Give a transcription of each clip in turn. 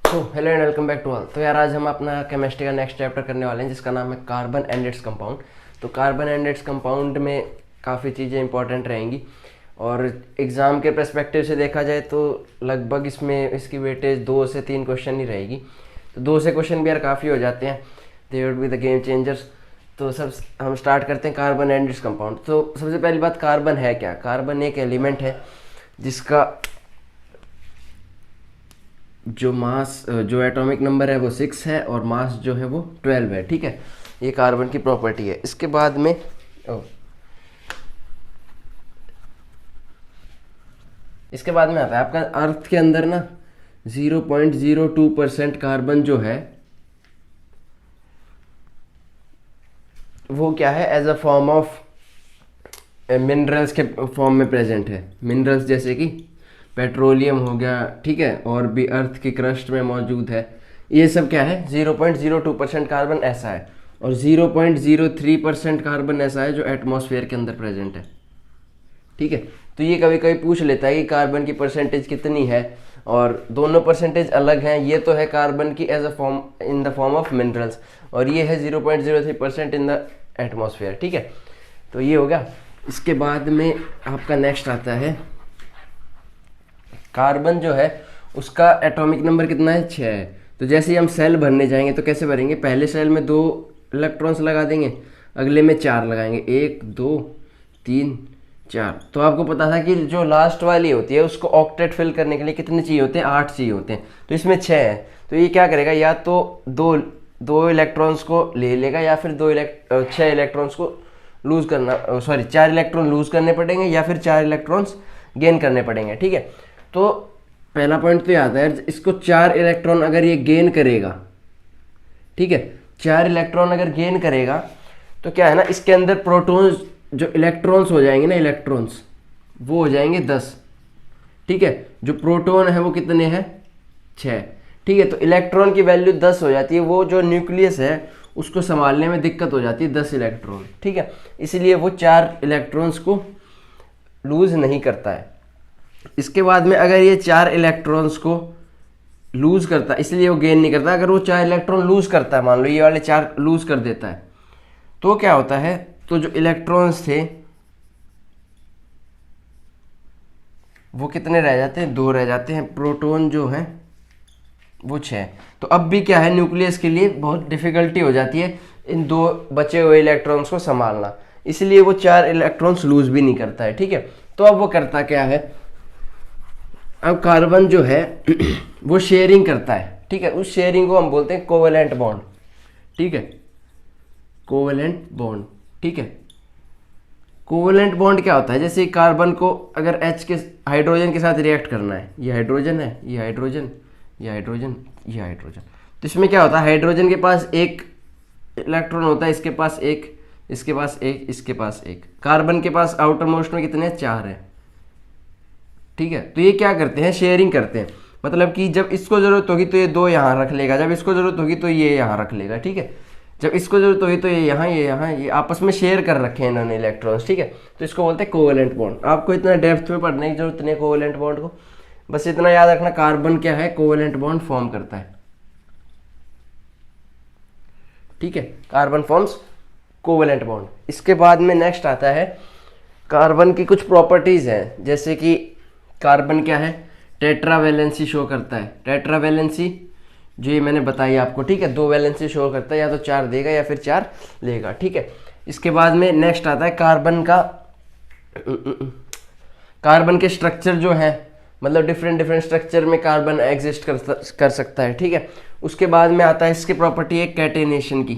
तो hello and welcome back to all. तो यार आज हम अपना केमिस्ट्री का नेक्स्ट चैप्टर करने वाले हैं जिसका नाम है कार्बन एंड इट्स कंपाउंड। तो कार्बन एंड इट्स कंपाउंड में काफ़ी चीज़ें इंपॉर्टेंट रहेंगी और एग्ज़ाम के पर्सपेक्टिव से देखा जाए तो लगभग इसमें इसकी वेटेज 2 से 3 क्वेश्चन ही रहेगी। तो 2 से क्वेश्चन भी यार काफ़ी हो जाते हैं, they would be the game changers. तो सब हम स्टार्ट करते हैं कार्बन एंड इट्स कंपाउंड। तो सबसे पहली बात, कार्बन है क्या? कार्बन एक एलिमेंट है जिसका जो मास जो एटॉमिक नंबर है वो 6 है और मास जो है वो 12 है। ठीक है, ये कार्बन की प्रॉपर्टी है। इसके बाद में इसके बाद में आता है आपका अर्थ के अंदर ना 0.02% कार्बन जो है वो क्या है, as a form of minerals के फॉर्म में प्रेजेंट है। मिनरल्स जैसे कि पेट्रोलियम हो गया, ठीक है, और भी अर्थ की क्रस्ट में मौजूद है। ये सब क्या है, 0.02% कार्बन ऐसा है और 0.03% कार्बन ऐसा है जो एटमॉस्फेयर के अंदर प्रेजेंट है। ठीक है, तो ये कभी कभी पूछ लेता है कि कार्बन की परसेंटेज कितनी है, और दोनों परसेंटेज अलग हैं। ये तो है कार्बन की as a form in the form of minerals और ये है 0.03% इन द एटमॉस्फेयर। ठीक है, तो ये हो गया। इसके बाद में आपका नेक्स्ट आता है कार्बन जो है उसका एटॉमिक नंबर कितना है, 6 है। तो जैसे ही हम सेल भरने जाएंगे तो कैसे भरेंगे, पहले सेल में 2 इलेक्ट्रॉन्स लगा देंगे, अगले में 4 लगाएंगे, 1 2 3 4। तो आपको पता था कि जो लास्ट वाली होती है उसको ऑक्टेट फिल करने के लिए कितने चाहिए होते हैं, 8 चाहिए होते हैं। तो इसमें 6 है, तो ये क्या करेगा, या तो दो इलेक्ट्रॉन्स को ले लेगा या फिर 6 इलेक्ट्रॉन्स को लूज करना, 4 इलेक्ट्रॉन लूज करने पड़ेंगे या फिर 4 इलेक्ट्रॉन्स गेन करने पड़ेंगे। ठीक है, तो पहला पॉइंट तो याद है, इसको 4 इलेक्ट्रॉन अगर ये गेन करेगा, ठीक है, 4 इलेक्ट्रॉन अगर गेन करेगा तो क्या है ना, इसके अंदर प्रोटॉन्स जो इलेक्ट्रॉन्स हो जाएंगे ना, इलेक्ट्रॉन्स वो हो जाएंगे 10। ठीक है, जो प्रोटॉन है वो कितने हैं, 6। ठीक है, तो इलेक्ट्रॉन की वैल्यू 10 हो जाती है। वो जो न्यूक्लियस है उसको संभालने में दिक्कत हो जाती है, 10 इलेक्ट्रॉन। ठीक है, इसलिए वो 4 इलेक्ट्रॉन्स को लूज नहीं करता है। इसके बाद में अगर ये 4 इलेक्ट्रॉन्स को लूज करता है, इसलिए वो गेन नहीं करता। अगर वो 4 इलेक्ट्रॉन लूज करता है, मान लो ये वाले 4 लूज कर देता है, तो क्या होता है, तो जो इलेक्ट्रॉन्स थे वो कितने रह जाते हैं, 2 रह जाते हैं। प्रोटॉन जो है वो 6। तो अब भी क्या है, न्यूक्लियस के लिए बहुत डिफिकल्टी हो जाती है इन 2 बचे हुए इलेक्ट्रॉन्स को संभालना, इसलिए वो 4 इलेक्ट्रॉन्स लूज भी नहीं करता है। ठीक है, तो अब वो करता क्या है, अब कार्बन जो है वो शेयरिंग करता है। ठीक है, उस शेयरिंग को हम बोलते हैं कोवेलेंट बॉन्ड। ठीक है, कोवेलेंट बॉन्ड। ठीक है, कोवेलेंट बॉन्ड क्या होता है, जैसे कार्बन को अगर H के हाइड्रोजन के साथ रिएक्ट करना है, ये हाइड्रोजन है, ये हाइड्रोजन, ये हाइड्रोजन, ये हाइड्रोजन, तो इसमें क्या होता है, हाइड्रोजन के पास 1 इलेक्ट्रॉन होता है, इसके पास 1, इसके पास 1, इसके पास 1। कार्बन के पास आउटर मोस्ट में कितने, 4 है। ठीक है, तो ये क्या करते हैं, शेयरिंग करते हैं। मतलब कि जब इसको जरूरत होगी तो ये 2 यहाँ रख लेगा, जब इसको जरूरत होगी तो ये यहाँ रख लेगा। ठीक है, जब इसको जरूरत होगी तो ये यहाँ, ये आपस में शेयर कर रखे हैं इन्होंने इलेक्ट्रॉन्स। ठीक है, तो इसको बोलते हैं कोवेलेंट बॉन्ड। आपको इतना डेप्थ में पढ़ने की जरूरत नहीं है कोवेलेंट बॉन्ड को, बस इतना याद रखना, कार्बन क्या है, कोवेलेंट बॉन्ड फॉर्म करता है। ठीक है, कार्बन फॉर्म्स कोवेलेंट बॉन्ड। इसके बाद में नेक्स्ट आता है कार्बन की कुछ प्रॉपर्टीज हैं, जैसे कि कार्बन क्या है, टेट्रावैलेंसी शो करता है। टेट्रावैलेंसी जो ये मैंने बताई आपको, ठीक है, 2 वैलेंसी शो करता है, या तो 4 देगा या फिर 4 लेगा। ठीक है, इसके बाद में नेक्स्ट आता है कार्बन के स्ट्रक्चर जो है, मतलब डिफरेंट स्ट्रक्चर में कार्बन एग्जिस्ट कर सकता है। ठीक है, उसके बाद में आता है इसकी प्रॉपर्टी है कैटेनेशन की।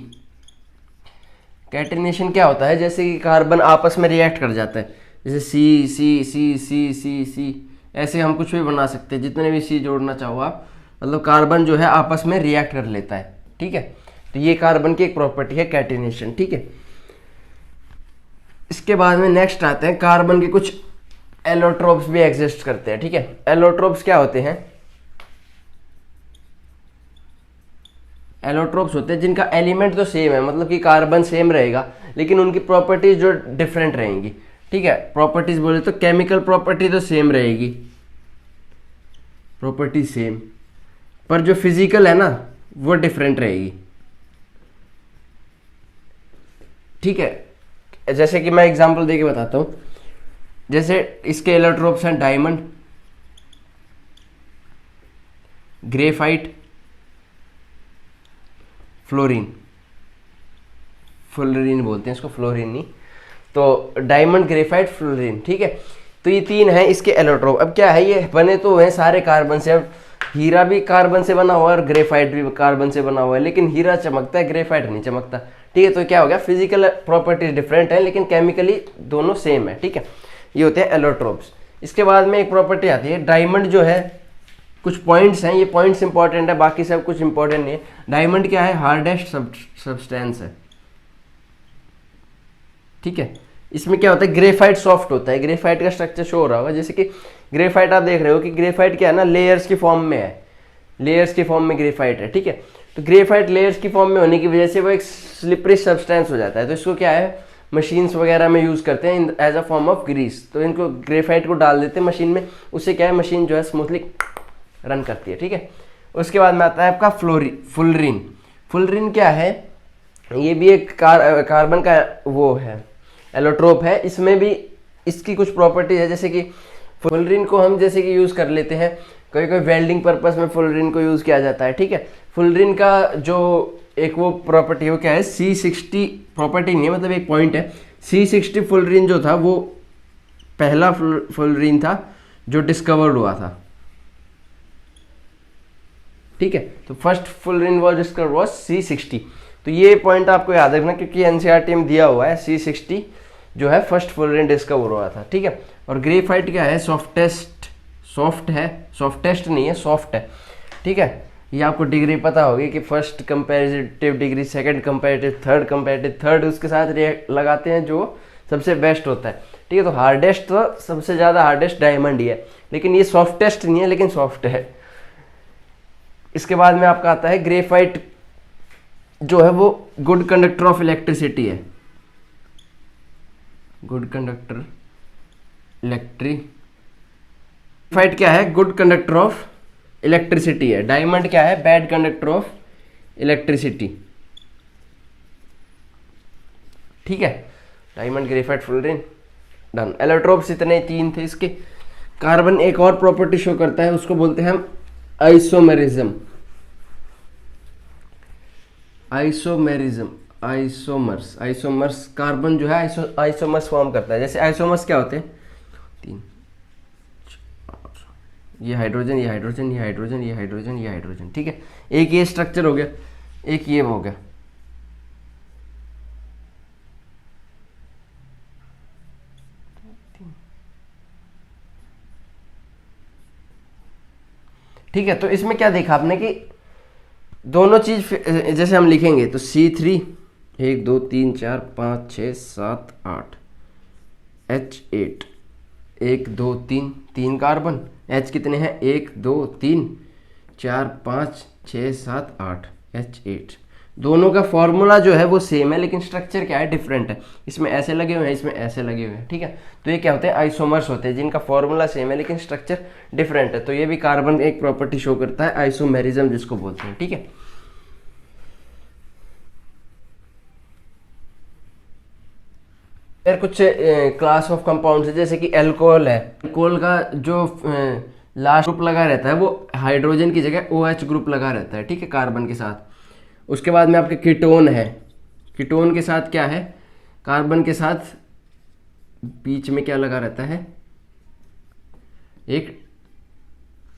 कैटेनेशन क्या होता है, जैसे कि कार्बन आपस में रिएक्ट कर जाता है, जैसे सी सी सी सी सी सी, ऐसे हम कुछ भी बना सकते हैं, जितने भी सी जोड़ना चाहो आप, मतलब कार्बन जो है आपस में रिएक्ट कर लेता है। ठीक है, तो ये कार्बन की एक प्रॉपर्टी है कैटेनेशन। ठीक है, इसके बाद में नेक्स्ट आते हैं कार्बन के कुछ एलोट्रोप्स भी एग्जिस्ट करते हैं। ठीक है, एलोट्रोप्स क्या होते हैं, एलोट्रोप्स होते हैं जिनका एलिमेंट तो सेम है, मतलब कि कार्बन सेम रहेगा लेकिन उनकी प्रॉपर्टीज जो डिफरेंट रहेंगी। ठीक है, प्रॉपर्टीज बोले तो केमिकल प्रॉपर्टी तो सेम रहेगी, प्रॉपर्टी सेम, पर जो फिजिकल है ना वो डिफरेंट रहेगी। ठीक है, जैसे कि मैं एग्जांपल देके बताता हूँ। जैसे इसके एलोट्रोप्स हैं डायमंड, ग्रेफाइट, फ्लोरीन, फ्लोरीन बोलते हैं इसको, फ्लोरीन नहीं। तो डायमंड, ग्रेफाइट, फ्लोरीन, ठीक है। तो ये तीन है इसके एलोट्रोप। अब क्या है, ये बने तो हैं सारे कार्बन से। अब हीरा भी कार्बन से बना हुआ है और ग्रेफाइट भी कार्बन से बना हुआ है, लेकिन हीरा चमकता है, ग्रेफाइट नहीं चमकता। ठीक है, तो क्या हो गया, फिजिकल प्रॉपर्टीज डिफरेंट है लेकिन केमिकली दोनों सेम है। ठीक है, ये होते हैं एलोट्रोप्स। इसके बाद में एक प्रॉपर्टी आती है डायमंड जो है, कुछ पॉइंट्स हैं, ये पॉइंट्स इंपॉर्टेंट है, बाकी सब कुछ इंपॉर्टेंट नहीं है। डायमंड क्या है, हार्डेस्ट सब्सटेंस है। ठीक है, इसमें क्या होता है, ग्रेफाइट सॉफ्ट होता है। ग्रेफाइट का स्ट्रक्चर शो हो रहा होगा, जैसे कि ग्रेफाइट आप देख रहे हो कि ग्रेफाइट क्या है ना, लेयर्स की फॉर्म में है, लेयर्स की फॉर्म में ग्रेफाइट है। ठीक है, तो ग्रेफाइट लेयर्स की फॉर्म में होने की वजह से वो एक स्लिपरी सब्सटेंस हो जाता है। तो इसको क्या है, मशीन्स वगैरह में यूज़ करते हैं as a form of grease. तो इनको ग्रेफाइट को डाल देते हैं मशीन में, उससे क्या है, मशीन जो है स्मूथली रन करती है। ठीक है, उसके बाद में आता है आपका फुलरीन। फुलरीन क्या है, ये भी एक कार्बन का वो है, एलोट्रोप है। इसमें भी इसकी कुछ प्रॉपर्टी है, जैसे कि फुलरीन को हम जैसे कि यूज़ कर लेते हैं, कोई कोई वेल्डिंग पर्पस में फुलरीन को यूज़ किया जाता है। ठीक है, फुलरीन का जो एक वो प्रॉपर्टी है वो क्या है, C60 प्रॉपर्टी नहीं है, मतलब एक पॉइंट है। C60 फुलरीन जो था वो पहला फुलरीन था जो डिस्कवर्ड हुआ था। ठीक है, तो first fullerene was discovered was C60। तो ये पॉइंट आपको याद रखना क्योंकि एनसीईआरटी में दिया हुआ है, C60 जो है फर्स्ट फुलरीन डिस्कवर हुआ था। ठीक है, और ग्रेफाइट क्या है, सॉफ्ट है, सॉफ्टेस्ट नहीं है, सॉफ्ट है। ठीक है, ये आपको डिग्री पता होगी कि first comparative degree, second comparative, third comparative, third उसके साथ रिएक्ट लगाते हैं जो सबसे बेस्ट होता है। ठीक है, तो हार्डेस्ट, तो सबसे ज़्यादा हार्डेस्ट डायमंड ही है, लेकिन ये सॉफ्टेस्ट नहीं है लेकिन सॉफ्ट है। इसके बाद में आपका आता है ग्रेफाइट जो है वो गुड कंडक्टर ऑफ इलेक्ट्रिसिटी है, गुड कंडक्टर ग्रेफाइट क्या है, गुड कंडक्टर ऑफ इलेक्ट्रिसिटी है। डायमंड क्या है, बैड कंडक्टर ऑफ इलेक्ट्रिसिटी। ठीक है, diamond, graphite, fluorine, done. Allotropes इतने तीन थे इसके। कार्बन एक और प्रॉपर्टी शो करता है, उसको बोलते हैं हम आइसोमेरिज्म। आइसोमर्स कार्बन जो है आइसोमर्स फॉर्म करता है। जैसे आइसोमर्स क्या होते हैं, 3 4, ये हाइड्रोजन, ये हाइड्रोजन, ये हाइड्रोजन, ये हाइड्रोजन, ये हाइड्रोजन। ठीक है, एक ये स्ट्रक्चर हो गया, एक ये हो गया। ठीक है, तो इसमें क्या देखा आपने कि दोनों चीज जैसे हम लिखेंगे तो C3 1 2 3 4 5 6 7 8 H8 1 2 3 3 कार्बन, H कितने हैं 1 2 3 4 5 6 7 8 H8। दोनों का फॉर्मूला जो है वो सेम है लेकिन स्ट्रक्चर क्या है, डिफरेंट है। इसमें ऐसे लगे हुए हैं, इसमें ऐसे लगे हुए हैं। ठीक है, तो ये क्या होते हैं, आइसोमर्स होते हैं जिनका फॉर्मूला सेम है लेकिन स्ट्रक्चर डिफरेंट है। तो ये भी कार्बन एक प्रॉपर्टी शो करता है, आइसोमेरिज्म जिसको बोलते हैं। ठीक है, फिर कुछ क्लास ऑफ कंपाउंड्स है, जैसे कि अल्कोहल है। अल्कोहल का जो लास्ट ग्रुप लगा रहता है वो हाइड्रोजन की जगह OH ग्रुप लगा रहता है। ठीक है, कार्बन के साथ। उसके बाद में आपके कीटोन है। कीटोन के साथ क्या है, कार्बन के साथ बीच में क्या लगा रहता है, एक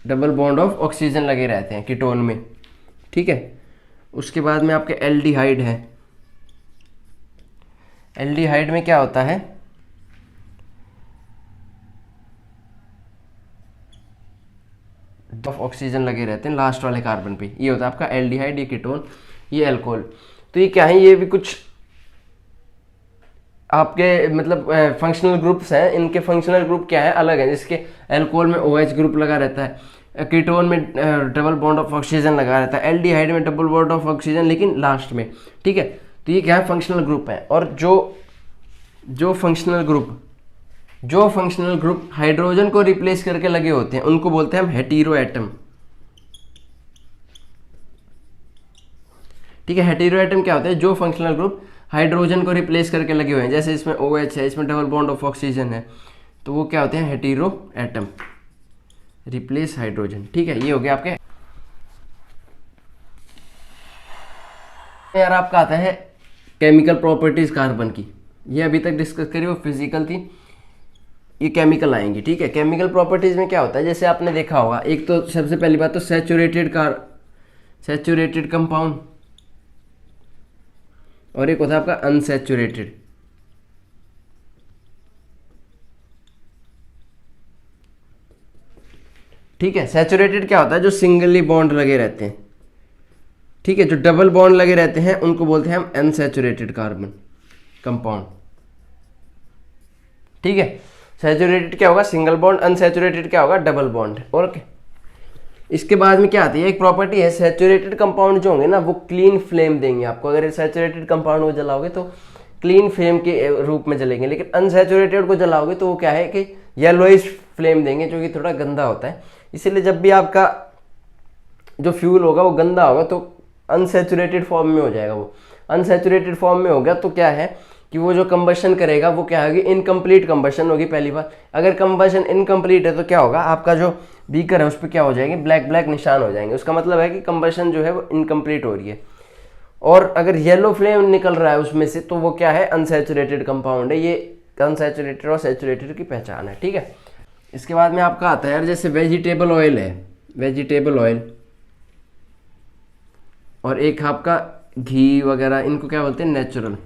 डबल बॉन्ड ऑफ ऑक्सीजन लगे रहते हैं कीटोन में। ठीक है, उसके बाद में आपके एल्डिहाइड है। एल्डिहाइड में क्या होता है, ऑफ ऑक्सीजन लगे रहते हैं लास्ट वाले कार्बन पे। ये होता है आपका एल्डिहाइड, ये कीटोन, ये अल्कोहल। तो ये क्या है, ये भी कुछ आपके मतलब फंक्शनल ग्रुप्स हैं। इनके फंक्शनल ग्रुप क्या है, अलग है। जिसके अल्कोहल में OH ग्रुप लगा रहता है, कीटोन में डबल बॉन्ड ऑफ ऑक्सीजन लगा रहता है, एल्डिहाइड में डबल बॉन्ड ऑफ ऑक्सीजन लेकिन लास्ट में। ठीक है, तो ये क्या है, फंक्शनल ग्रुप है। और जो फंक्शनल ग्रुप हाइड्रोजन को रिप्लेस करके लगे होते हैं उनको बोलते हैं हम हेटेरो एटम। ठीक है। हेटेरो एटम क्या होते हैं, जो फंक्शनल ग्रुप हाइड्रोजन को रिप्लेस करके लगे हुए हैं, जैसे इसमें OH है, इसमें डबल बॉन्ड ऑफ ऑक्सीजन है, तो वो क्या होते हैं, हेटेरो एटम, रिप्लेस हाइड्रोजन। ठीक है, ये हो गया आपके। यार आपका आता है केमिकल प्रॉपर्टीज कार्बन की, ये अभी तक डिस्कस करी, वो फिजिकल थी, ये केमिकल आएंगी। ठीक है, केमिकल प्रॉपर्टीज में क्या होता है, जैसे आपने देखा होगा, एक तो सबसे पहली बात तो सैचुरेटेड कंपाउंड, और एक होता है आपका अनसैचुरेटेड। ठीक है, सैचुरेटेड क्या होता है, जो सिंगली बॉन्ड लगे रहते हैं। ठीक है, जो डबल बॉन्ड लगे रहते हैं उनको बोलते हैं हम अनसैचुरेटेड कार्बन कंपाउंड। ठीक है, सैचुरेटेड क्या होगा, सिंगल बॉन्ड, अनसैचुरेटेड क्या होगा, डबल बॉन्ड। ओके, इसके बाद में क्या आती है, एक प्रॉपर्टी है, सैचुरेटेड कंपाउंड जो होंगे ना वो क्लीन फ्लेम देंगे आपको। अगर सैचुरेटेड कंपाउंड को जलाओगे तो क्लीन फ्लेम के रूप में जलेंगे, लेकिन अनसैचुरेटेड को जलाओगे तो वो क्या है कि येलोइश फ्लेम देंगे, जो कि थोड़ा गंदा होता है। इसीलिए जब भी आपका जो फ्यूल होगा वो गंदा होगा तो अनसैचुरेटेड फॉर्म में हो जाएगा। वो अनसैचुरेटेड फॉर्म में हो गया तो क्या है कि वो जो कंबशन करेगा वो क्या होगी, इनकम्प्लीट कंबशन होगी। पहली बात, अगर कंबशन इनकम्प्लीट है तो क्या होगा, आपका जो बीकर है उस पर क्या हो जाएंगे, ब्लैक ब्लैक निशान हो जाएंगे। उसका मतलब है कि कंबशन जो है वो इनकम्प्लीट हो रही है। और अगर येलो फ्लेम निकल रहा है उसमें से तो वो क्या है, अनसैचुरेटेड कंपाउंड है। ये अनसैचुरेटेड और सैचुरेटेड की पहचान है। ठीक है, इसके बाद में आपका आता है यार, जैसे वेजिटेबल ऑयल है, वेजिटेबल ऑयल, और एक आपका घी वगैरह, इनको क्या बोलते हैं, नेचुरल,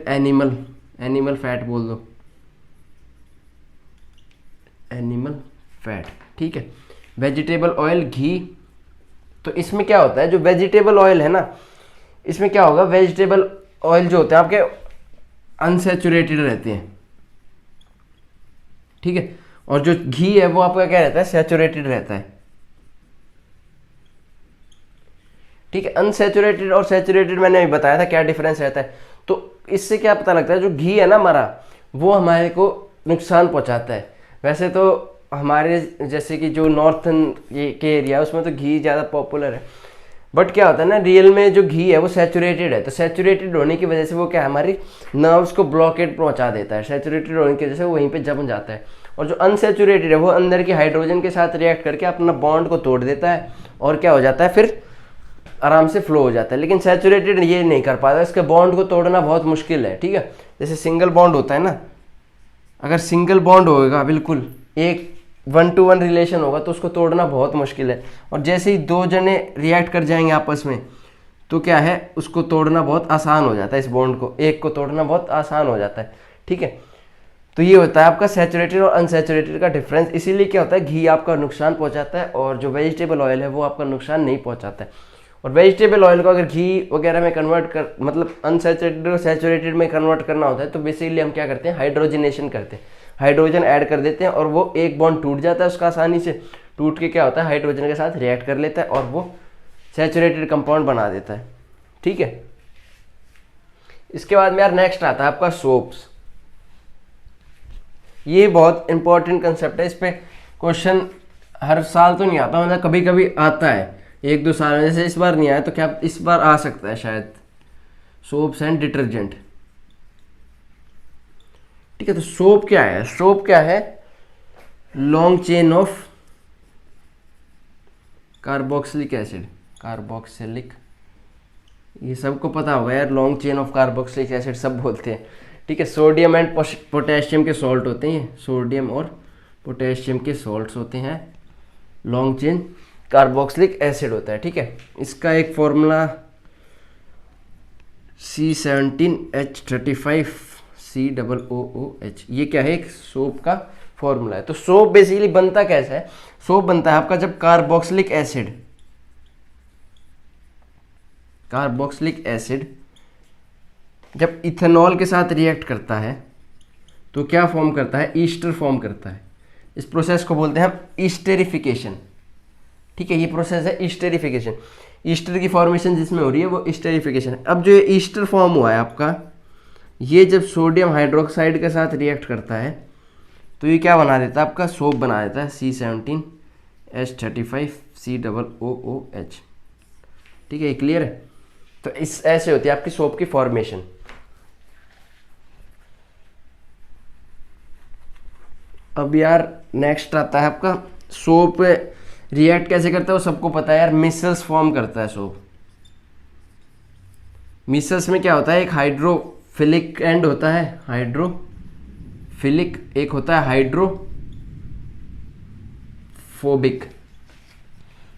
एनिमल फैट बोल दो, एनिमल फैट। ठीक है, वेजिटेबल ऑयल, घी। तो इसमें क्या होता है, जो वेजिटेबल ऑयल है ना, इसमें क्या होगा, वेजिटेबल ऑयल जो होते हैं आपके अनसैचुरेटेड रहते हैं। ठीक है, और जो घी है वो आपका क्या रहता है, सैचुरेटेड रहता है। ठीक है, अनसैचुरेटेड और सैचुरेटेड मैंने अभी बताया था क्या डिफरेंस रहता है। तो इससे क्या पता लगता है, जो घी है ना हमारा, वो हमारे को नुकसान पहुंचाता है। वैसे तो हमारे जैसे कि जो नॉर्थन के एरिया है उसमें तो घी ज़्यादा पॉपुलर है, बट क्या होता है ना, रियल में जो घी है वो सैचुरेटेड है। तो सैचुरेटेड होने की वजह से वो क्या है, हमारी नर्व्स को ब्लॉकेट पहुंचा देता है। सैचुरेटेड होने की वजह से वो वहीं पे जम जाता है। और जो अनसैचुरेटेड है वो अंदर की हाइड्रोजन के साथ रिएक्ट करके अपना बॉन्ड को तोड़ देता है, और क्या हो जाता है, फिर आराम से फ्लो हो जाता है। लेकिन सैचुरेटेड ये नहीं कर पाता, इसके बॉन्ड को तोड़ना बहुत मुश्किल है। ठीक है, जैसे सिंगल बॉन्ड होता है ना, अगर सिंगल बॉन्ड होगा, बिल्कुल एक 1 to 1 रिलेशन होगा, तो उसको तोड़ना बहुत मुश्किल है। और जैसे ही दो जने रिएक्ट कर जाएंगे आपस में तो क्या है, उसको तोड़ना बहुत आसान हो जाता है। इस बॉन्ड को, एक को तोड़ना बहुत आसान हो जाता है। ठीक है, तो ये होता है आपका सैचुरेटेड और अनसैचुरेटेड का डिफरेंस। इसीलिए क्या होता है, घी आपका नुकसान पहुंचाता है और जो वेजिटेबल ऑयल है वो आपका नुकसान नहीं पहुंचाता है। और वेजिटेबल ऑयल को अगर घी वगैरह में कन्वर्ट कर, मतलब अनसैचुरेटेड और सैचुरेटेड में कन्वर्ट करना होता है, तो बेसिकली हम क्या करते हैं, हाइड्रोजनेशन करते हैं, हाइड्रोजन ऐड कर देते हैं, और वो एक बॉन्ड टूट जाता है उसका, आसानी से टूट के क्या होता है, हाइड्रोजन के साथ रिएक्ट कर लेता है और वो सैचुरेटेड कंपाउंड बना देता है। ठीक है, इसके बाद में यार नेक्स्ट आता है आपका सोप्स। ये बहुत इंपॉर्टेंट कंसेप्ट है, इस पे क्वेश्चन हर साल तो नहीं आता, मतलब कभी कभी आता है 1-2 साल में। जैसे इस बार नहीं आया तो क्या इस बार आ सकता है शायद, सोप्स एंड डिटर्जेंट। ठीक है, तो सोप क्या है, सोप क्या है, long chain of carboxylic acid, carboxylic, ये सबको पता होगा यार, long chain of carboxylic acid सब बोलते हैं। ठीक है, सोडियम एंड पोटेशियम के सॉल्ट होते हैं, सोडियम और पोटेशियम के सॉल्ट्स होते हैं, लॉन्ग चेन कार्बोक्सिलिक एसिड होता है। ठीक है, इसका एक फॉर्मूला C17H35COOH, ये क्या है, एक सोप का फॉर्मूला है। तो सोप बेसिकली बनता कैसा है, सोप बनता है आपका जब कार्बोक्सिलिक एसिड जब इथेनॉल के साथ रिएक्ट करता है तो क्या फॉर्म करता है, ईस्टर फॉर्म करता है। इस प्रोसेस को बोलते हैं हम ईस्टेरिफिकेशन। ठीक है, ये प्रोसेस है ईस्टेरिफिकेशन, ईस्टर की फॉर्मेशन जिसमें हो रही है वो ईस्टेरिफिकेशन है। अब जो ये ईस्टर फॉर्म हुआ है आपका, ये जब सोडियम हाइड्रोक्साइड के साथ रिएक्ट करता है तो ये क्या बना देता है, आपका सोप बना देता है, C17H35COOH। ठीक है, क्लियर है। तो इस ऐसे होती है आपकी सोप की फॉर्मेशन। अब यार नेक्स्ट आता है आपका सोप रिएक्ट कैसे करता है, वो सबको पता है यार, मिसल्स फॉर्म करता है सोप। मिसल्स में क्या होता है, एक हाइड्रोफिलिक एंड होता है, हाइड्रोफिलिक, एक होता है हाइड्रोफोबिक।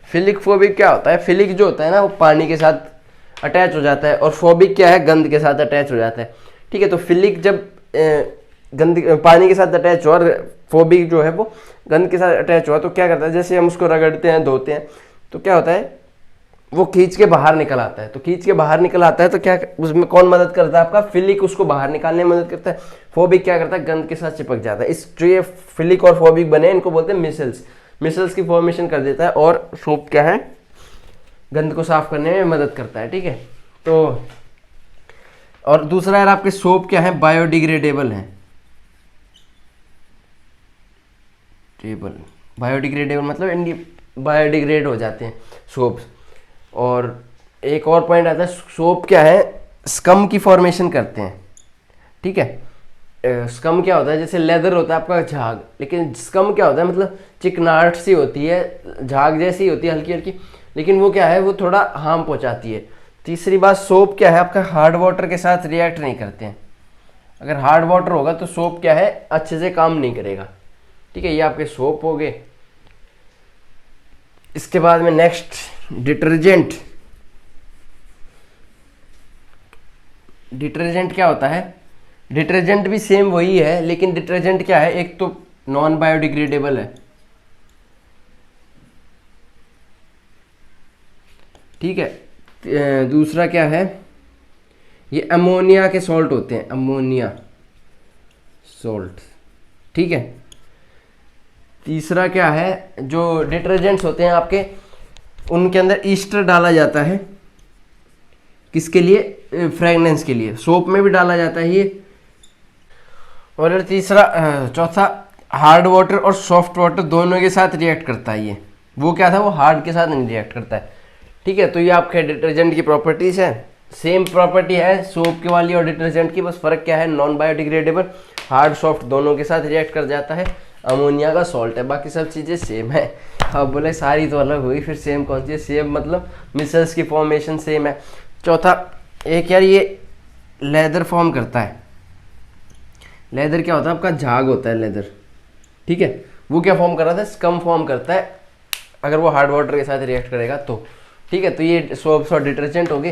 फिलिक फोबिक क्या होता है, फिलिक जो होता है ना वो पानी के साथ अटैच हो जाता है, और फोबिक क्या है, गंध के साथ अटैच हो जाता है। ठीक है, तो फिलिक जब गंद पानी के साथ अटैच हुआ, और फोबिक जो है वो गंद के साथ अटैच हुआ, तो क्या करता है, जैसे हम उसको रगड़ते हैं, धोते हैं, तो क्या होता है, वो खींच के बाहर निकल आता है। तो खींच के बाहर निकल आता है तो क्या उसमें कौन मदद करता है, आपका फिलिक उसको बाहर निकालने में मदद करता है। फोबिक क्या करता है, गंद के साथ चिपक जाता है। इस जो ये फिलिक और फोबिक बने इनको बोलते हैं मिसल्स। मिसल्स की फॉर्मेशन कर देता है, और सोप क्या है, गंद को साफ करने में मदद करता है। ठीक है, तो और दूसरा यार आपके सोप क्या है, बायोडिग्रेडेबल है। बायोडिग्रेडेबल मतलब बायोडिग्रेड हो जाते हैं सोप्स। और एक और पॉइंट आता है, सोप क्या है, स्कम की फॉर्मेशन करते हैं। ठीक है, स्कम क्या होता है, जैसे लेदर होता है आपका झाग, लेकिन स्कम क्या होता है, मतलब चिकनाहट सी होती है, झाग जैसी होती है हल्की हल्की, लेकिन वो क्या है, वो थोड़ा हार्म पहुंचाती है। तीसरी बात, सोप क्या है आपका, हार्ड वाटर के साथ रिएक्ट नहीं करते हैं। अगर हार्ड वाटर होगा तो सोप क्या है, अच्छे से काम नहीं करेगा। ठीक है, ये आपके सोप हो गए। इसके बाद में नेक्स्ट डिटर्जेंट। डिटर्जेंट क्या होता है, डिटर्जेंट भी सेम वही है, लेकिन डिटर्जेंट क्या है, एक तो नॉन बायोडिग्रेडेबल है। ठीक है, दूसरा क्या है, ये अमोनिया के सॉल्ट होते हैं, अमोनिया सॉल्ट। ठीक है, तीसरा क्या है, जो डिटर्जेंट्स होते हैं आपके, उनके अंदर ईस्टर डाला जाता है, किसके लिए, फ्रेगनेंस के लिए। सोप में भी डाला जाता है ये। और चौथा, हार्ड वाटर और सॉफ्ट वाटर दोनों के साथ रिएक्ट करता है ये। वो क्या था, वो हार्ड के साथ नहीं रिएक्ट करता है। ठीक है, तो ये आपके डिटर्जेंट की प्रॉपर्टीज है। सेम प्रॉपर्टी है सोप की वाली और डिटर्जेंट की, बस फर्क क्या है, नॉन बायोडिग्रेडेबल, हार्ड सॉफ्ट दोनों के साथ रिएक्ट कर जाता है, अमोनिया का सॉल्ट है, बाकी सब चीज़ें सेम है। अब बोले सारी तो अलग हुई, फिर सेम कौन सी है, सेम मतलब मिसल्स की फॉर्मेशन सेम है। चौथा एक यार, ये लेदर फॉर्म करता है। लेदर क्या होता है, आपका झाग होता है लेदर। ठीक है, वो क्या फॉर्म कर रहा था, स्कम फॉर्म करता है, अगर वो हार्ड वाटर के साथ रिएक्ट करेगा तो। ठीक है, तो ये सोप्स और डिटर्जेंट हो गए।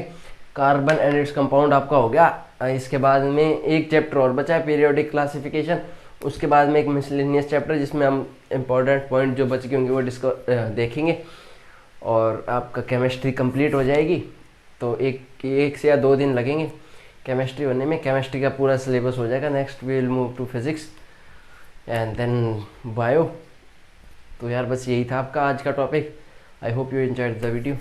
कार्बन एंड इट्स कंपाउंड आपका हो गया। इसके बाद में एक चैप्टर और बचा है, पीरियोडिक क्लासिफिकेशन। उसके बाद में एक मिसलेनियस चैप्टर, जिसमें हम इंपॉर्टेंट पॉइंट जो बच गए होंगे वो देखेंगे, और आपका केमिस्ट्री कंप्लीट हो जाएगी। तो एक से या 2 दिन लगेंगे केमिस्ट्री होने में। केमिस्ट्री का पूरा सिलेबस हो जाएगा। Next we will move to physics and then bio. तो यार बस यही था आपका आज का topic. I hope you enjoyed the video.